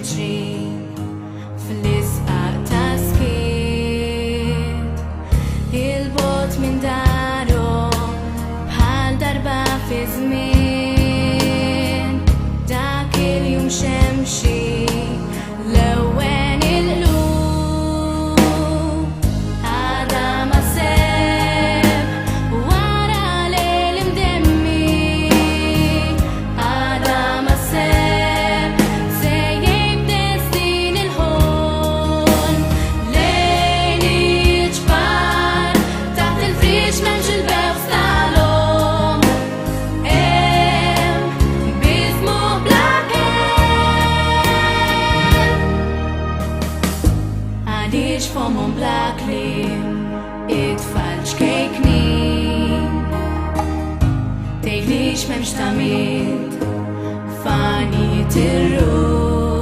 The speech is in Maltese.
xerġrin fl-isqaq ta' skiet. Il-bot minn darhom bħal darba fi żmien. Dak il-jum xemxi l-ewwel il-qlub għadha ma seb wara lejl imdemmi. Għadha ma seb se jibdes din il-ħolm lejn iġbar taħt il-friġ m'hemmx il-bews tal-om. Hemm biżmu bla għaliex fomhom bla kliem it-tfal ċkejknin. Tgħidlix m'hemmx tamiet f'għanijiet ir-ruħ.